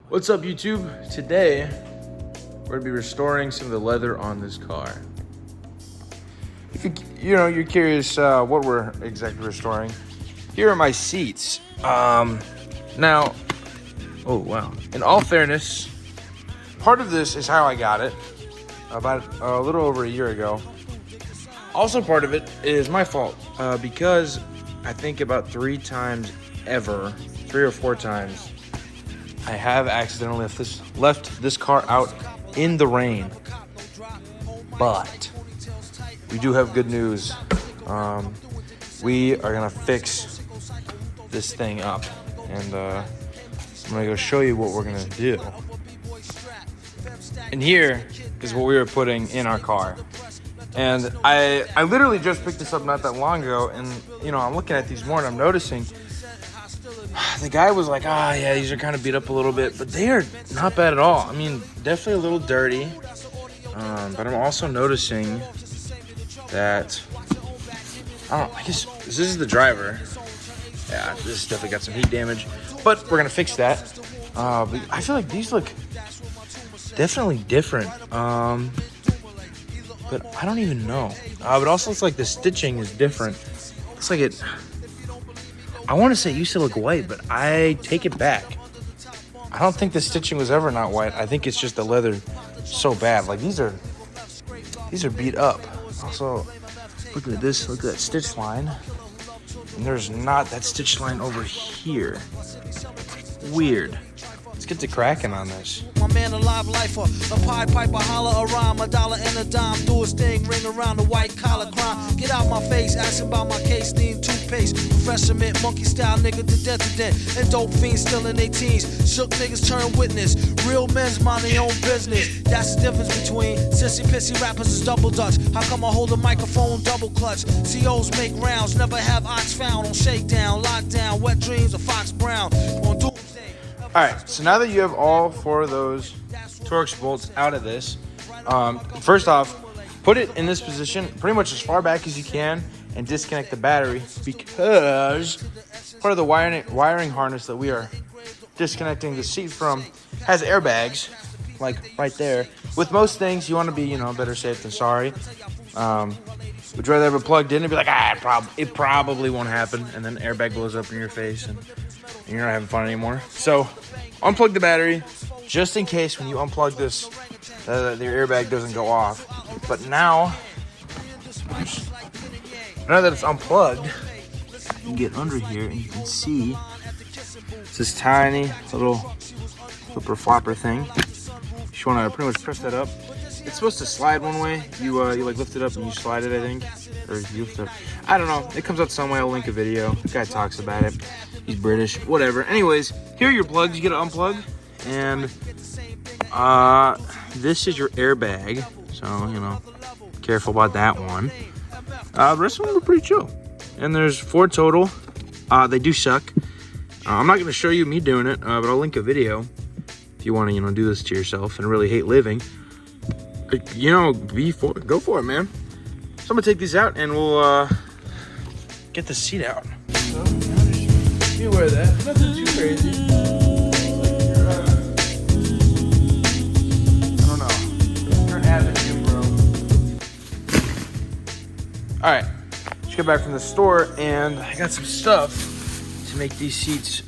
What's up, YouTube? Today, we're gonna be restoring some of the leather on this car. If you're curious what we're exactly restoring, here are my seats. Now, oh wow. In all fairness, part of this is how I got it about a little over a year ago. Also, part of it is my fault because I think about 3 or 4 times, I have accidentally left this car out in the rain. But we do have good news. We are gonna fix this thing up, and I'm gonna go show you what we're gonna do. And here is what we were putting in our car. And I literally just picked this up not that long ago, and I'm looking at these more and I'm noticing the guy was like, yeah, these are kind of beat up a little bit, but they are not bad at all. I mean, definitely a little dirty, but I'm also noticing that, I guess this is the driver. Yeah, this definitely got some heat damage, but we're gonna fix that. But I feel like these look definitely different, but I don't even know. But also it's like the stitching is different. It's like I want to say it used to look white, but I take it back. I don't think the stitching was ever not white. I think it's just the leather so bad. Like these are beat up. Also, look at this. Look at that stitch line. And there's not that stitch line over here. Weird. Let's get to cracking on this. My man, a live lifer, a Pied Piper, holler a rhyme, a dollar and a dime, do his thing, ring around the white collar crime. Get out my face, asking about my case, need toothpaste, refreshment, monkey style nigga to death to death, and dope fiends still in their teens. Shook niggas turn witness, real men's mind their own business. That's the difference between sissy pissy rappers is double dutch. How come I hold a microphone double clutch? COs make rounds, never have ox found on shakedown, lockdown, wet dreams of Fox Brown on doomsday. Alright, so now that you have all 4 of those Torx bolts out of this, first off, put it in this position pretty much as far back as you can and disconnect the battery, because part of the wiring harness that we are disconnecting the seat from has airbags, like right there. With most things, you want to be, better safe than sorry. Would you rather have it plugged in and be like, it probably won't happen, and then the airbag blows up in your face and you're not having fun anymore. So unplug the battery just in case when you unplug this, the airbag doesn't go off. But now that it's unplugged, you can get under here and you can see it's this tiny little flipper flopper thing. You just want to pretty much press that up. It's supposed to slide one way. You like lift it up and you slide it, I think, or you lift it up. I don't know. It comes out some way. I'll link a video. The guy talks about it. He's British, whatever. Anyways, here are your plugs. You get to unplug, and this is your airbag. So careful about that one. The rest of them are pretty chill. And there's 4 total. They do suck. I'm not going to show you me doing it, but I'll link a video if you want to do this to yourself and really hate living. Go for it, man. So I'm gonna take these out and we'll get the seat out. So, be aware of that. Nothing too crazy. I don't know. You're an avid gym bro. Alright. Just got back from the store and I got some stuff to make these seats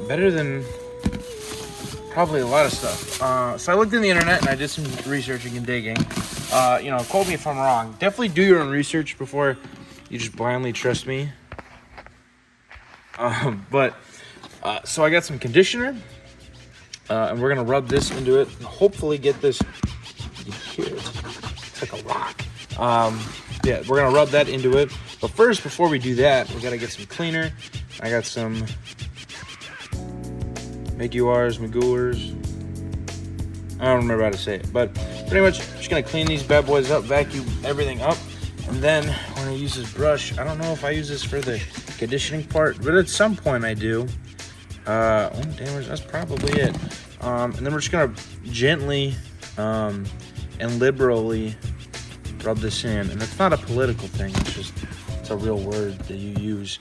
better than probably a lot of stuff. So I looked in the internet and I did some researching and digging. Quote me if I'm wrong. Definitely do your own research before you just blindly trust me. So I got some conditioner, and we're gonna rub this into it and hopefully get this. You hear it? It's like a rock. Yeah, we're gonna rub that into it. But first, before we do that, we gotta get some cleaner. I got some Magooers. I don't remember how to say it, but pretty much just gonna clean these bad boys up, vacuum everything up, and then we're gonna use this brush. I don't know if I use this for the conditioning part, but at some point I do. That's probably it. And then we're just gonna gently and liberally rub this in, and it's not a political thing, it's a real word that you use.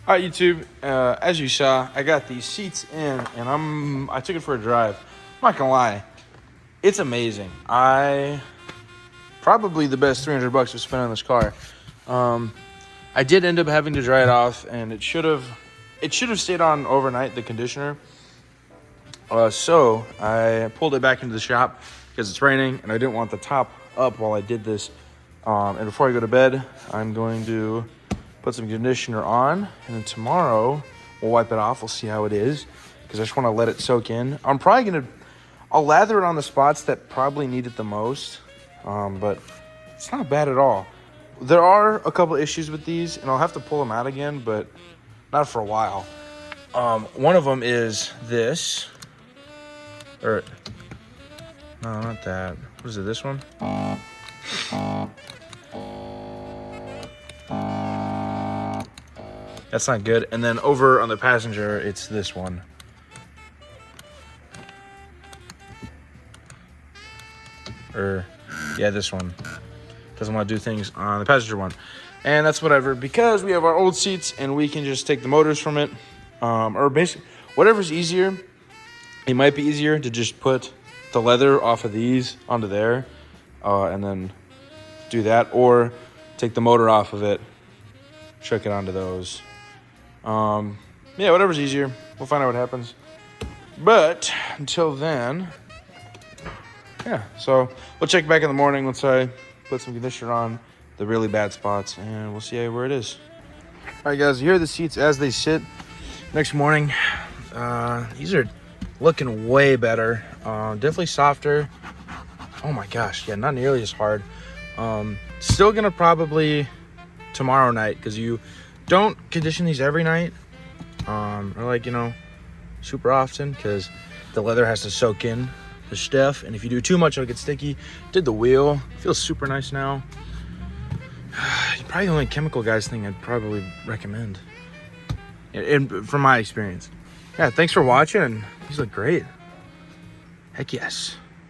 All right, YouTube. As you saw, I got these seats in, and I took it for a drive. I'm not gonna lie, it's amazing. Probably the best $300 to spend on this car. I did end up having to dry it off, and it should have stayed on overnight, the conditioner. So I pulled it back into the shop because it's raining, and I didn't want the top up while I did this. And before I go to bed, I'm going to put some conditioner on, and then tomorrow we'll wipe it off. We'll see how it is, because I just want to let it soak in. I'll lather it on the spots that probably need it the most, but it's not bad at all. There are a couple issues with these, and I'll have to pull them out again, but not for a while. One of them is this, or no, not that. What is it? This one? That's not good. And then over on the passenger, it's this one. Yeah, this one. Doesn't want to do things on the passenger one. And that's whatever, because we have our old seats and we can just take the motors from it. Or basically, whatever's easier. It might be easier to just put the leather off of these onto there. And then do that. Or take the motor off of it. Chuck it onto those. Yeah, whatever's easier. We'll find out what happens. But until then, yeah. So we'll check back in the morning once I put some conditioner on the really bad spots, and we'll see where it is. All right, guys, here are the seats as they sit. Next morning, these are looking way better. Definitely softer. Oh my gosh, yeah, not nearly as hard. Still gonna probably tomorrow night, because you don't condition these every night, or like, super often, because the leather has to soak in the stuff, and if you do too much, it'll get sticky. Did the wheel, feels super nice now. Probably the only chemical guys thing I'd probably recommend, and from my experience. Yeah, thanks for watching, and these look great. Heck yes.